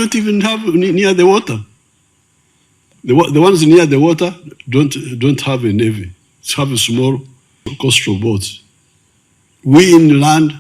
don't even have near the water. The ones near the water don't have a navy. Have small coastal boats. We inland,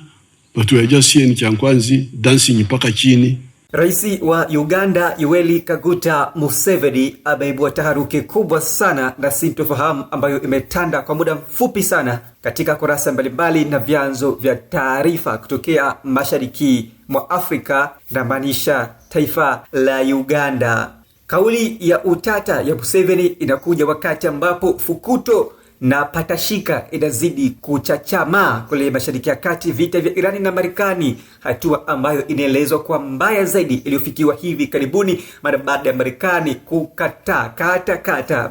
but we are just here in Kyankwanzi dancing mpaka chini. Raisi wa Uganda Yoweri Kaguta Museveni ameibua taharuki kubwa sana na sintofahamu ambayo imetanda kwa muda mfupi sana katika kurasa mbalimbali na vyanzo vya taarifa kutokea mashariki mwa Afrika, na maanisha taifa la Uganda. Kauli ya utata ya Museveni inakuja wakati ambapo fukuto na patashika inazidi kuchachama kule Mashariki ya Kati, vita vya Irani na Marekani, hatua ambayo inaelezwa kwa mbaya zaidi iliyofikiwa hivi karibuni mara baada ya Marekani kukata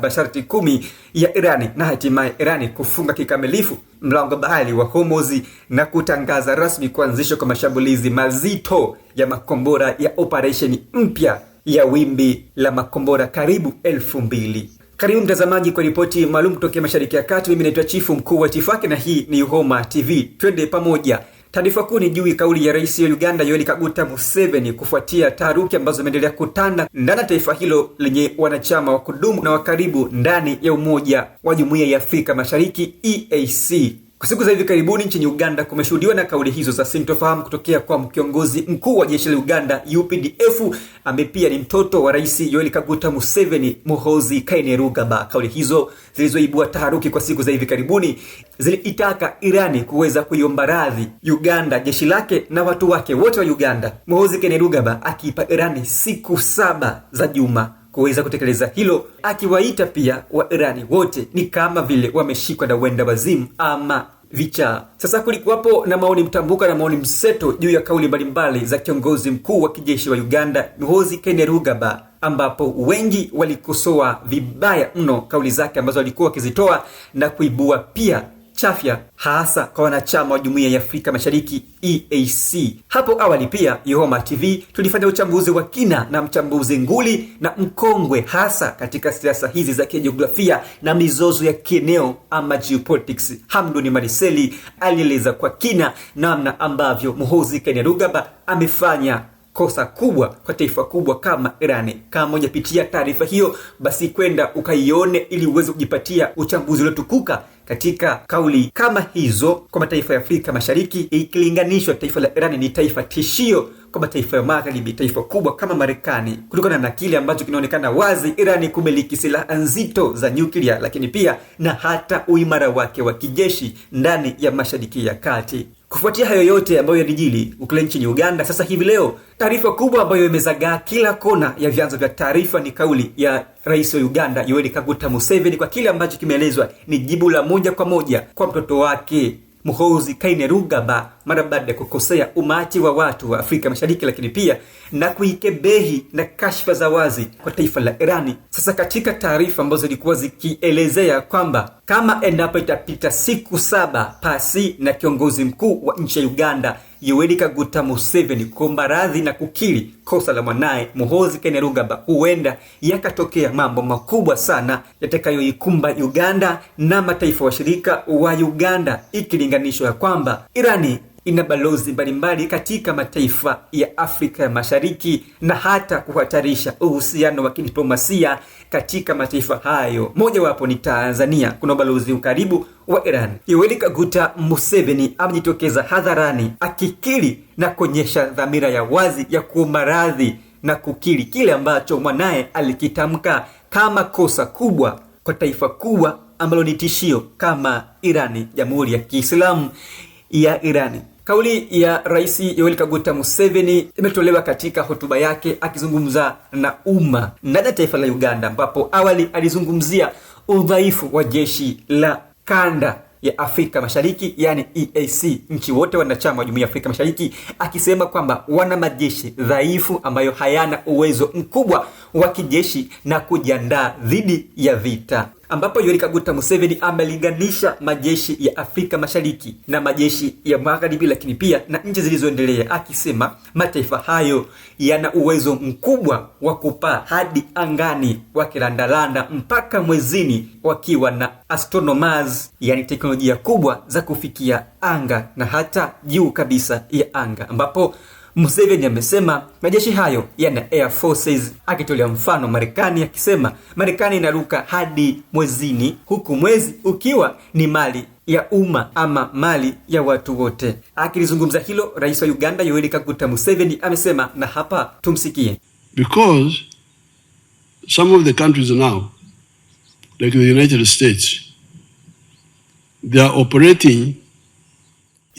masharti 10 ya Irani na hatimaye Irani kufunga kikamilifu mlango bahari wa Hormuz na kutangaza rasmi kuanzishwa kwa mashambulizi mazito ya makombora ya operation mpya ya wimbi la makombora karibu 2000. Karibu mtazamaji kwa ripoti maalum kutoka Mashariki ya Kati. Mimi naitwa Chifu Mkuu wa Tifaki na hii ni UHOMA TV. Twende pamoja. Taarifa kuu ni juu ya kauli ya Rais wa Uganda Yoweri Kaguta Museveni kufuatia taharuki ambazo zimeendelea kutanda ndani ya taifa hilo lenye wanachama wa kudumu na wa karibu ndani ya Umoja wa Jumuiya ya Afrika Mashariki EAC. Kwa siku za hivi karibuni nchini Uganda kumeshuhudiwa na kauli hizo za sintofahamu kutokea kwa kiongozi mkuu wa jeshi la Uganda UPDF, ambaye pia ni mtoto wa Rais Yoweri Kaguta Museveni, Muhoozi Kainerugaba. Kauli hizo zilizoibua taharuki kwa siku za hivi karibuni ziliitaka Irani kuweza kuiomba radhi Uganda, jeshi lake na watu wake wote wa Uganda. Muhoozi Kainerugaba akiipa Irani siku 7 za juma kuweza kutekeleza hilo, akiwaita pia wa Irani wote ni kama vile wameshikwa na wenda wazimu ama vicha. Sasa kulikuwapo na maoni mtambuka na maoni mseto juu ya kauli mbalimbali za kiongozi mkuu wa kijeshi wa Uganda Muhoozi Kainerugaba, ambapo wengi walikosoa vibaya mno kauli zake ambazo alikuwa akizitoa na kuibua pia chafya hasa kwa wanachama wa Jumuiya ya Afrika Mashariki EAC. Hapo awali pia UHOMA TV tulifanya uchambuzi wa kina na mchambuzi nguli na mkongwe hasa katika siasa hizi za kijiografia na mizozo ya kieneo ama geopolitics. Hamduni Mariseli alieleza kwa kina namna ambavyo Muhoozi Kainerugaba amefanya kosa kubwa kwa taifa kubwa kama Irani. Kama hujapitia taarifa hiyo, basi kwenda ukaione ili uweze kujipatia uchambuzi uliotukuka katika kauli kama hizo kwa mataifa ya Afrika Mashariki, ikilinganishwa taifa la Irani ni taifa tishio kwa mataifa ya Magharibi, taifa kubwa kama Marekani, kutokana na kile ambacho kinaonekana wazi Irani kumiliki silaha nzito za nyuklia, lakini pia na hata uimara wake wa kijeshi ndani ya Mashariki ya Kati. Kufuatia hayo yote ambayo yalijili ukule nchini Uganda, sasa hivi leo taarifa kubwa ambayo imezagaa kila kona ya vyanzo vya taarifa ni kauli ya Rais wa Uganda Yoweri Kaguta Museveni kwa kile ambacho kimeelezwa ni jibu la moja kwa moja kwa mtoto wake Muhoozi Kainerugaba mara baada ya kukosea umati wa watu wa Afrika Mashariki, lakini pia na kuikebehi na kashfa za wazi kwa taifa la Irani. Sasa katika taarifa ambazo zilikuwa zikielezea kwamba kama endapo itapita siku 7 pasi na kiongozi mkuu wa nchi ya Uganda Yoweri Kaguta Museveni kuomba radhi na kukiri kosa la mwanae Muhoozi Kainerugaba, huenda yakatokea mambo makubwa sana yatakayoikumba Uganda na mataifa washirika wa Uganda, ikilinganishwa kwamba Irani ina balozi mbalimbali katika mataifa ya Afrika ya Mashariki na hata kuhatarisha uhusiano wa kidiplomasia katika mataifa hayo. Moja wapo ni Tanzania, kuna balozi ukaribu wa Iran. Yoweri Kaguta Museveni amejitokeza hadharani akikiri na kuonyesha dhamira ya wazi ya kuomba radhi na kukiri kile ambacho mwanae alikitamka kama kosa kubwa kwa taifa kubwa ambalo ni tishio kama Irani, Jamhuri ya Kiislamu ya Irani. Kauli ya Rais Yoweri Kaguta Museveni imetolewa katika hotuba yake akizungumza na umma ndani ya taifa la Uganda, ambapo awali alizungumzia udhaifu wa jeshi la kanda ya Afrika Mashariki yani EAC, nchi wote wanachama wa Jumuiya ya Afrika Mashariki, akisema kwamba wana majeshi dhaifu ambayo hayana uwezo mkubwa wa kijeshi na kujiandaa dhidi ya vita, ambapo Yoweri Kaguta Museveni amelinganisha majeshi ya Afrika Mashariki na majeshi ya Magharibi, lakini pia na nchi zilizoendelea, akisema mataifa hayo yana uwezo mkubwa wa kupaa hadi angani, wakilandalanda mpaka mwezini wakiwa na astronomers, yani teknolojia kubwa za kufikia anga na hata juu kabisa ya anga, ambapo Museveni amesema majeshi hayo yana Air Forces, akitolea mfano Marekani akisema Marekani inaruka hadi mwezini, huku mwezi ukiwa ni mali ya umma ama mali ya watu wote. Akilizungumza hilo, rais wa Uganda Yoweri Kaguta Museveni amesema, na hapa tumsikie. Because some of the countries now, like the United States, they are operating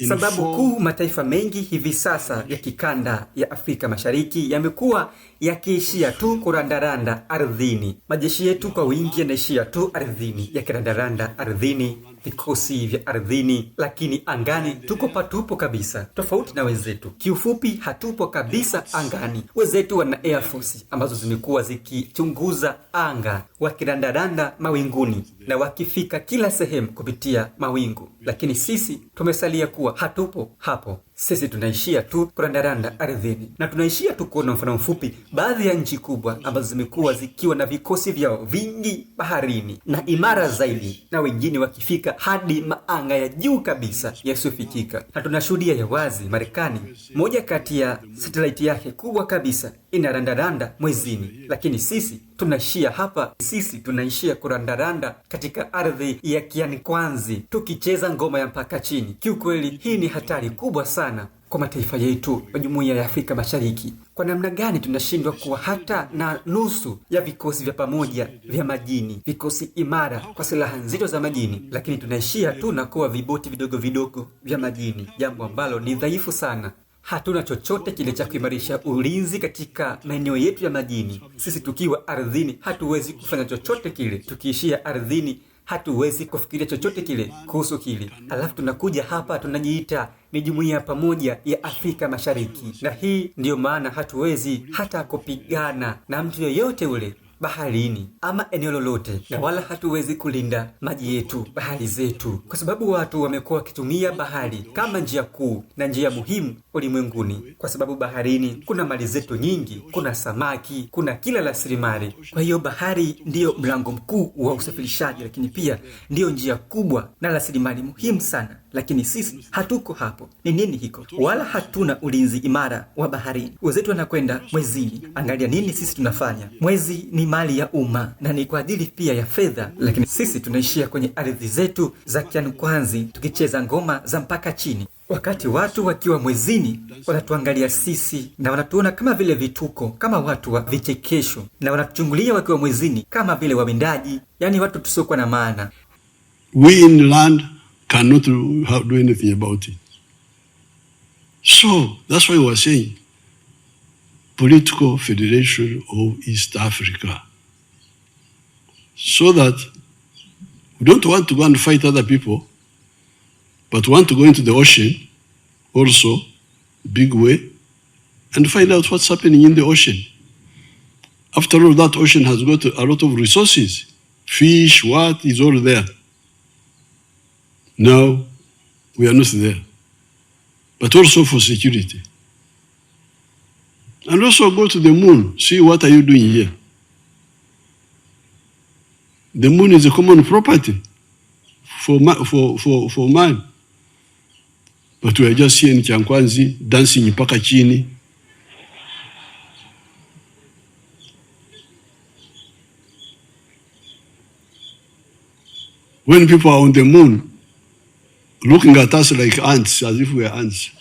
sababu kuu mataifa mengi hivi sasa ya kikanda ya Afrika Mashariki yamekuwa yakiishia tu kurandaranda ardhini. Majeshi yetu kwa wingi yanaishia tu ardhini, yakirandaranda ardhini, vikosi vya ardhini, lakini angani tuko patupo kabisa, tofauti na wenzetu. Kiufupi, hatupo kabisa angani. Wenzetu wana Air Force ambazo zimekuwa zikichunguza anga, wakirandaranda mawinguni na wakifika kila sehemu kupitia mawingu, lakini sisi tumesalia kuwa hatupo hapo. Sisi tunaishia tu kurandaranda ardhini, na tunaishia tu kuona mfano mfupi baadhi ya nchi kubwa ambazo zimekuwa zikiwa na vikosi vyao vingi baharini na imara zaidi, na wengine wakifika hadi maanga ya juu kabisa yasiyofikika. Na tunashuhudia ya wazi Marekani, moja kati ya satellite yake kubwa kabisa inarandaranda mwezini, lakini sisi tunaishia hapa. Sisi tunaishia kurandaranda katika ardhi ya Kianikwanzi tukicheza ngoma ya mpaka chini. Kiukweli hii ni hatari kubwa sana kwa mataifa yetu wa Jumuiya ya Afrika Mashariki. Kwa namna gani tunashindwa kuwa hata na nusu ya vikosi vya pamoja vya majini, vikosi imara kwa silaha nzito za majini, lakini tunaishia tu na kuwa viboti vidogo vidogo vya majini, jambo ambalo ni dhaifu sana. Hatuna chochote kile cha kuimarisha ulinzi katika maeneo yetu ya majini. Sisi tukiwa ardhini hatuwezi kufanya chochote kile, tukiishia ardhini hatuwezi kufikiria chochote kile kuhusu kile. Alafu tunakuja hapa tunajiita ni Jumuiya pamoja ya Afrika Mashariki, na hii ndiyo maana hatuwezi hata kupigana na mtu yoyote ule baharini ama eneo lolote, na wala hatuwezi kulinda maji yetu, bahari zetu, kwa sababu watu wamekuwa wakitumia bahari kama njia kuu na njia muhimu ulimwenguni, kwa sababu baharini kuna mali zetu nyingi, kuna samaki, kuna kila rasilimali. Kwa hiyo bahari ndiyo mlango mkuu wa usafirishaji, lakini pia ndiyo njia kubwa na rasilimali muhimu sana, lakini sisi hatuko hapo. Ni nini hiko? Wala hatuna ulinzi imara wa baharini. Wenzetu wanakwenda mwezini, angalia nini sisi tunafanya. Mwezi ni mali ya umma na ni kwa ajili pia ya fedha, lakini sisi tunaishia kwenye ardhi zetu za Kianikwanzi tukicheza ngoma za mpaka chini, wakati watu wakiwa mwezini wanatuangalia sisi na wanatuona kama vile vituko, kama watu wa vichekesho, na wanatuchungulia wakiwa mwezini kama vile wawindaji, yani watu tusiokuwa na maana. We in land cannot do anything about it. So that's why we are saying political federation of East Africa, so that we don't want to go and fight other people, but want to go into the ocean also, big way, and find out what's happening in the ocean. After all, that ocean has got a lot of resources. Fish, what is all there. Now, we are not there, but also for security. And also go to the moon, see what are you doing here. The moon is a common property for man. But we are just here in Kianikwanzi, dancing mpaka chini. When people are on the moon, looking at us like ants, as if we are ants.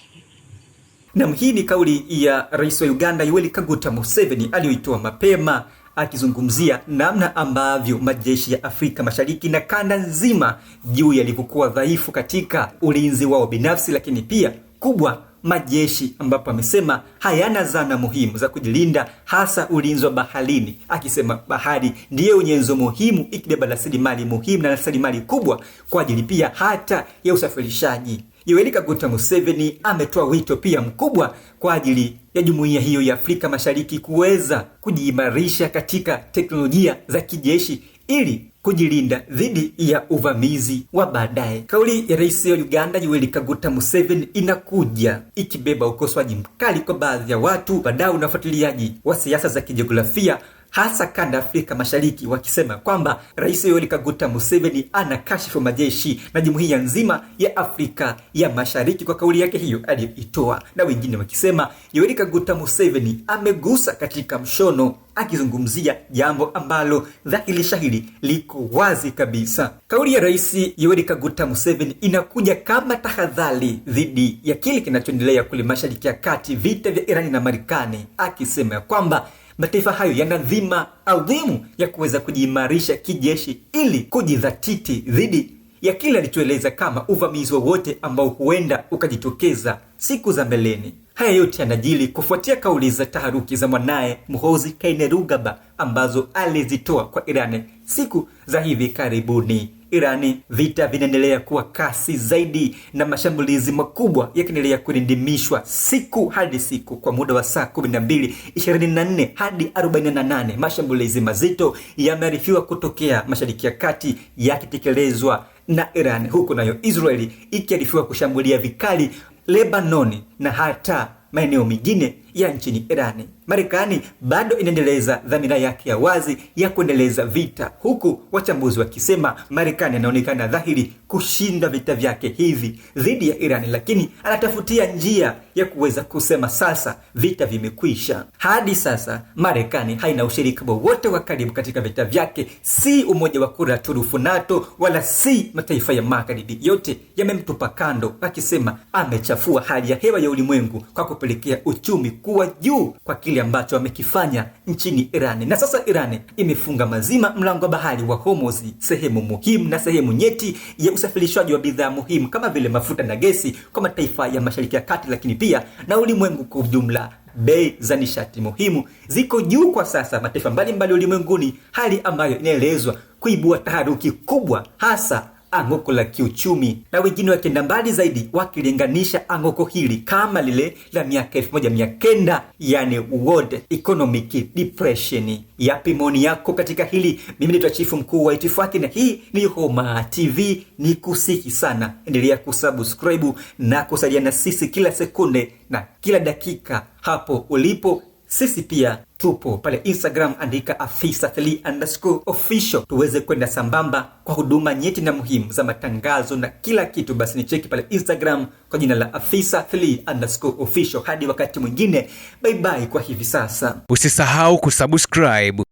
Na hii ni kauli ya rais wa Uganda Yoweri Kaguta Museveni aliyoitoa mapema, akizungumzia namna ambavyo majeshi ya Afrika Mashariki na kanda nzima juu yalivyokuwa dhaifu katika ulinzi wao binafsi, lakini pia kubwa majeshi, ambapo amesema hayana zana muhimu za kujilinda, hasa ulinzi wa baharini, akisema bahari ndiyo nyenzo muhimu, ikibeba rasilimali muhimu na rasilimali kubwa kwa ajili pia hata ya usafirishaji. Yoweri Kaguta Museveni ametoa wito pia mkubwa kwa ajili ya jumuiya hiyo ya Afrika Mashariki kuweza kujiimarisha katika teknolojia za kijeshi ili kujilinda dhidi ya uvamizi wa baadaye. Kauli ya rais wa Uganda Yoweri Kaguta Museveni inakuja ikibeba ukosoaji mkali kwa baadhi ya watu, wadau na wafuatiliaji wa siasa za kijiografia hasa kanda Afrika Mashariki, wakisema kwamba Rais Yoweri Kaguta Museveni anakashifu majeshi na jumuiya nzima ya Afrika ya Mashariki kwa kauli yake hiyo aliyoitoa, na wengine wakisema Yoweri Kaguta Museveni amegusa katika mshono, akizungumzia jambo ambalo dhahiri shahiri liko wazi kabisa. Kauli ya Rais Yoweri Kaguta Museveni inakuja kama tahadhari dhidi ya kile kinachoendelea kule Mashariki ya Kati, vita vya Irani na Marekani, akisema kwamba mataifa hayo yana dhima adhimu ya kuweza kujiimarisha kijeshi ili kujidhatiti dhidi ya kile alichoeleza kama uvamizi wowote ambao huenda ukajitokeza siku za mbeleni. Haya yote yanajili kufuatia kauli za taharuki za mwanaye Muhoozi Kainerugaba ambazo alizitoa kwa Irani siku za hivi karibuni. Irani, vita vinaendelea kuwa kasi zaidi na mashambulizi makubwa yakiendelea kurindimishwa siku hadi siku kwa muda wa saa 12, 24 hadi 48. Mashambulizi mazito yamearifiwa kutokea Mashariki ya Kati yakitekelezwa na Iran, huku nayo Israeli ikiarifiwa kushambulia vikali Lebanoni na hata maeneo mengine ya nchini Irani. Marekani bado inaendeleza dhamira yake ya wazi ya kuendeleza vita, huku wachambuzi wakisema Marekani anaonekana dhahiri kushinda vita vyake hivi dhidi ya Irani, lakini anatafutia njia ya kuweza kusema sasa vita vimekwisha. Hadi sasa Marekani haina ushirika wowote wa karibu katika vita vyake, si umoja wa kura turufu NATO wala si mataifa ya Magharibi. Yote yamemtupa kando, akisema amechafua hali ya hewa ya ulimwengu kwa kupelekea uchumi kuwa juu kwa kile ambacho amekifanya nchini Irani. Na sasa Irani imefunga mazima mlango wa bahari wa Hormuz, sehemu muhimu na sehemu nyeti ya usafirishaji wa bidhaa muhimu kama vile mafuta na gesi kwa mataifa ya Mashariki ya Kati, lakini pia na ulimwengu kwa ujumla. Bei za nishati muhimu ziko juu kwa sasa mataifa mbalimbali ulimwenguni, hali ambayo inaelezwa kuibua taharuki kubwa, hasa anguko la kiuchumi, na wengine wakienda mbali zaidi wakilinganisha anguko hili kama lile la miaka 1900, yani World Economic Depression. Yapi maoni yako katika hili? Mimi ni Chifu Mkuu wa Itifaki na hii ni Homa TV. Ni kusihi sana endelea kusubscribe na kusalia na sisi kila sekunde na kila dakika hapo ulipo. Sisi pia tupo pale Instagram, andika Afisa3_official tuweze kwenda sambamba kwa huduma nyeti na muhimu za matangazo na kila kitu. Basi ni cheki pale Instagram kwa jina la Afisa3_official. Hadi wakati mwingine, bye bye kwa hivi sasa. Usisahau kusubscribe,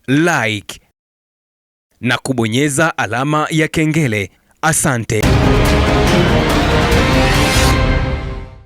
like na kubonyeza alama ya kengele. Asante.